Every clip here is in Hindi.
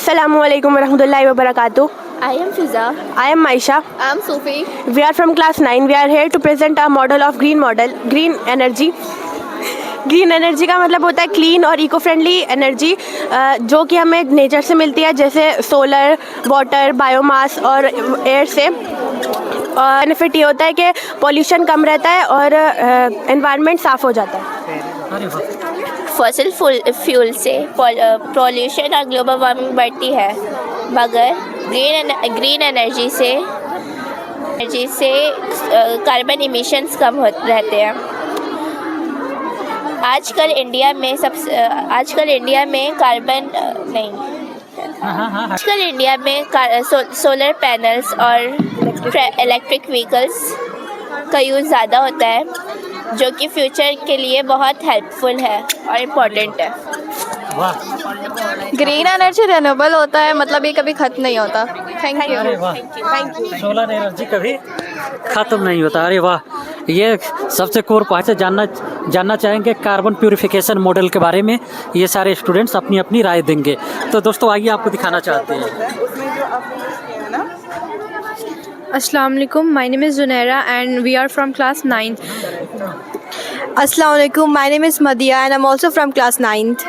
Assalamualaikum warahmatullahi wabarakatuh. I am Fiza. I am Maisha. I am Sufi. We are from class 9. We are here to present our model, green energy. Green energy का मतलब होता है क्लीन और इको फ्रेंडली एनर्जी जो कि हमें नेचर से मिलती है, जैसे सोलर, वाटर, बायोमास और एयर से। और बेनिफिट ये होता है कि पॉल्यूशन कम रहता है और एनवायरनमेंट साफ़ हो जाता है। फॉसिल फ्यूल से पॉल्यूशन और ग्लोबल वार्मिंग बढ़ती है, मगर ग्रीन एनर्जी से कार्बन इमिशंस कम रहते हैं। आजकल इंडिया में सोलर पैनल्स और इलेक्ट्रिक व्हीकल्स का यूज़ ज़्यादा होता है, जो कि फ्यूचर के लिए बहुत हेल्पफुल है और इम्पोर्टेंट है। ग्रीन एनर्जी रिन्यूएबल होता है, मतलब ये कभी ख़त्म नहीं होता। Thank you. सोलर एनर्जी कभी ख़त्म नहीं होता। अरे वाह, ये सबसे कोर पॉइंट से जानना चाहेंगे कार्बन प्यूरिफिकेशन मॉडल के बारे में। ये सारे स्टूडेंट्स अपनी अपनी राय देंगे। तो दोस्तों आइए आपको दिखाना चाहते हैं। Assalamu alaikum, my name is Zunaira and we are from class 9th. Assalamu alaikum, my name is Madhya and I'm also from class 9th.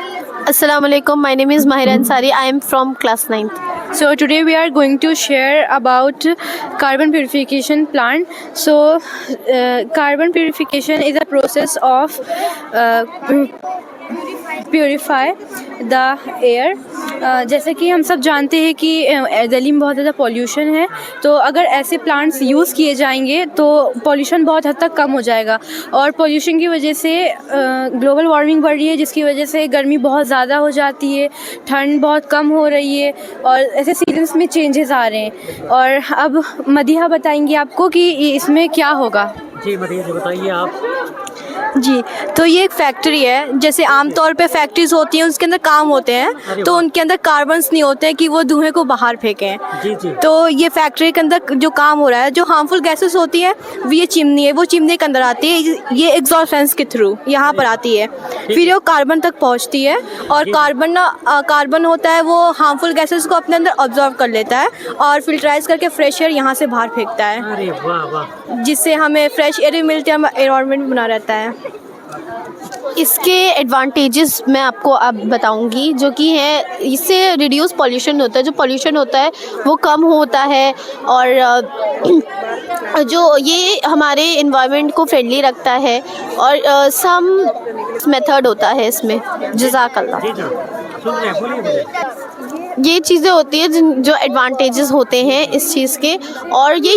Assalamu alaikum, my name is Mahira Ansari. I am from class 9th. So today we are going to share about carbon purification plant. So carbon purification is a process of purify the air. जैसे कि हम सब जानते हैं कि दिल्ली में बहुत ज़्यादा पॉल्यूशन है, तो अगर ऐसे प्लांट्स यूज़ किए जाएंगे तो पॉल्यूशन बहुत हद तक कम हो जाएगा। और पॉल्यूशन की वजह से ग्लोबल वार्मिंग बढ़ रही है, जिसकी वजह से गर्मी बहुत ज़्यादा हो जाती है, ठंड बहुत कम हो रही है और ऐसे सीजन्स में चेंजेस आ रहे हैं। और अब मदीहा बताएंगी आपको कि इसमें क्या होगा। जी मदीहा जी बताइए आप। जी, तो ये एक फैक्ट्री है। जैसे आमतौर पे फैक्ट्रीज होती हैं, उसके अंदर काम होते हैं, तो उनके अंदर कार्बन्स नहीं होते हैं कि वो धुएं को बाहर फेंकें। जी। तो ये फैक्ट्री के अंदर जो काम हो रहा है, जो हार्मफुल गैसेस होती है, वो ये चिमनी है, वो चिमनी के अंदर आती है, ये एग्जॉस्ट फैंस के थ्रू यहाँ पर आती है, फिर वो कार्बन तक पहुँचती है। और कार्बन होता है वो हार्मफुल गैसेस को अपने अंदर ऑब्जर्व कर लेता है और फिल्टराइज करके फ्रेश एयर यहाँ से बाहर फेंकता है। अरे वाह वाह, जिससे हमें फ्रेश एयर भी मिलती है, एनवायरनमेंट भी बना रहता है। इसके एडवांटेजेस मैं आपको अब बताऊंगी, जो कि है इससे रिड्यूस पॉल्यूशन होता है। जो पॉल्यूशन होता है वो कम होता है और जो ये हमारे इन्वायरमेंट को फ्रेंडली रखता है। और सम मेथड होता है इसमें। जज़ाकल्लाह। ये चीज़ें होती हैं जो एडवांटेजेस होते हैं इस चीज़ के। और ये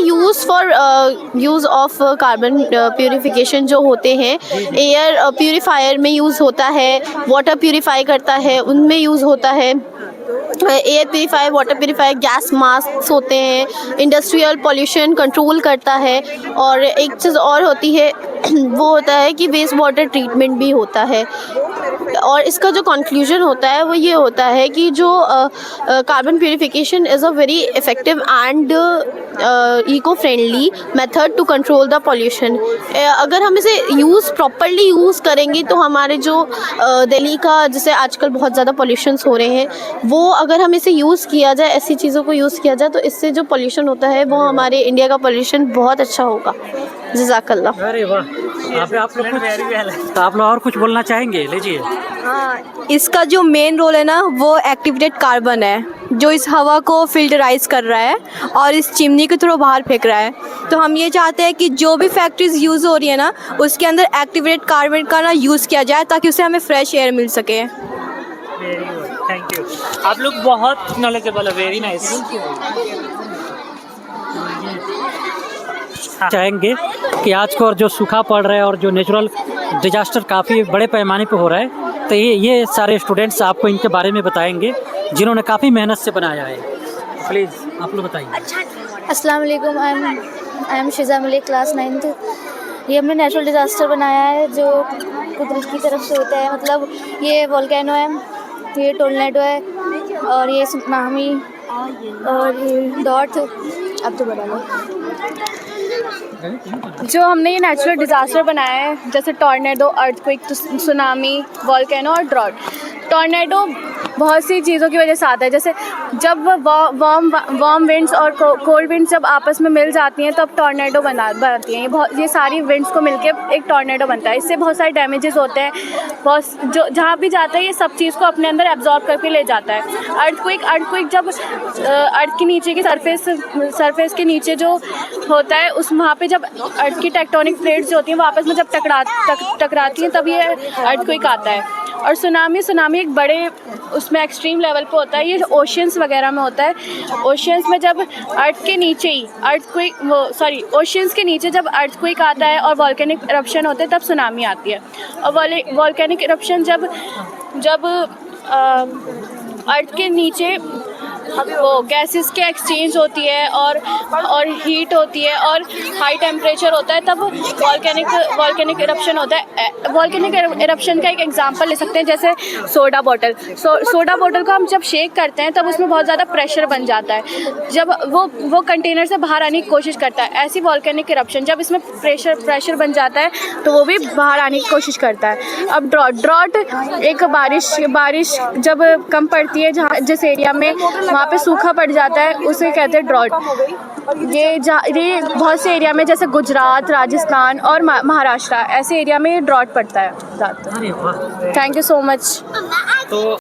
यूज़ ऑफ कार्बन प्यूरिफिकेशन जो होते हैं, एयर प्यूरीफायर में यूज़ होता है, वाटर प्यूरीफाई करता है उनमें यूज़ होता है, air purifier, water purifier, gas mask होते हैं, इंडस्ट्रियल पॉल्यूशन कंट्रोल करता है। और एक चीज़ और होती है, वो होता है कि वेस्ट वाटर ट्रीटमेंट भी होता है। और इसका जो कंक्लूजन होता है वो ये होता है कि जो carbon purification is a very effective and eco friendly method to control the pollution. अगर हम इसे प्रॉपरली यूज़ करेंगे तो हमारे जो दिल्ली का, जैसे आजकल बहुत ज़्यादा पॉल्यूशंस हो रहे हैं, वो अगर हम इसे यूज़ किया जाए, ऐसी चीज़ों को यूज़ किया जाए, तो इससे जो पॉल्यूशन होता है वो हमारे इंडिया का पॉल्यूशन बहुत अच्छा होगा। जज़ाकल्लाह। अरे वाह, आप लोग और कुछ बोलना चाहेंगे? लीजिए। हाँ, इसका जो मेन रोल है ना, वो एक्टिवेटेड कार्बन है, जो इस हवा को फिल्टराइज कर रहा है और इस चिमनी के थ्रू बाहर फेंक रहा है। तो हम ये चाहते हैं कि जो भी फैक्ट्रीज यूज़ हो रही है ना, उसके अंदर एक्टिवेटेड कार्बन का ना यूज़ किया जाए, ताकि उससे हमें फ्रेश एयर मिल सके। Very good, thank you. आप लोग बहुत नॉलेजेबल है, वेरी नाइस। चाहेंगे कि आज को और जो सूखा पड़ रहा है और जो नेचुरल डिजास्टर काफ़ी बड़े पैमाने पे हो रहा है, तो ये सारे स्टूडेंट्स आपको इनके बारे में बताएंगे, जिन्होंने काफ़ी मेहनत से बनाया है। प्लीज़ आप लोग बताइए। अस्सलाम वालेकुम, I am शिजा Malik, class 9th। ये हमने नेचुरल डिज़ास्टर बनाया है जो कुदरत की तरफ से होता है। मतलब ये वोल्केनो है, ये टोर्नेडो है, और ये सुनामी, और ये डॉट। अब तो बता लो। जो हमने ये नेचुरल डिज़ास्टर बनाया है, जैसे टॉर्नेडो, अर्थक्वेक, सुनामी, वोल्केनो और ड्रॉट। टॉर्नेडो बहुत सी चीज़ों की वजह से आता है। जैसे जब वार्म विंड्स और कोल्ड विंड्स जब आपस में मिल जाती हैं तब टॉर्नेडो बनती हैं। ये सारी विंड्स को मिलकर एक टॉर्नेडो बनता है। इससे बहुत सारे डैमेजेस होते हैं। बहुत जो जहाँ भी जाता है ये सब चीज़ को अपने अंदर एब्जॉर्ब करके ले जाता है। अर्थक्वेक जब अर्थ के नीचे की सरफेस के नीचे जो होता है उस वहाँ पे जब अर्थ की टेक्टोनिक प्लेट्स जो होती हैं वो आपस में जब टकराती हैं तब ये अर्थक्वेक आता है। और सुनामी एक बड़े उसमें एक्सट्रीम लेवल पे होता है। ये ओशियंस वगैरह में होता है। ओशियंस में जब ओशियंस के नीचे जब अर्थक्वेक आता है और वॉल्केनिक इरप्शन होते हैं तब सुनामी आती है। और वॉल्केनिक इरप्शन जब अर्थ के नीचे वो गैसेस के एक्सचेंज होती है और हीट होती है और हाई टेम्परेचर होता है तब वॉल्केनिक इरप्शन होता है। वॉल्केनिक इरप्शन का एक एग्जांपल ले सकते हैं जैसे सोडा बॉटल को हम जब शेक करते हैं तब उसमें बहुत ज़्यादा प्रेशर बन जाता है। जब वो कंटेनर से बाहर आने की कोशिश करता है। ऐसी वॉल्केनिक इरप्शन जब इसमें प्रेशर बन जाता है तो वो भी बाहर आने की कोशिश करता है। अब ड्रॉट एक बारिश जब कम पड़ती है जिस एरिया में वहाँ पे सूखा पड़ जाता है उसे कहते हैं ड्रॉट। ये बहुत से एरिया में जैसे गुजरात, राजस्थान और महाराष्ट्र ऐसे एरिया में ये ड्रॉट पड़ता है। Thank you so much. तो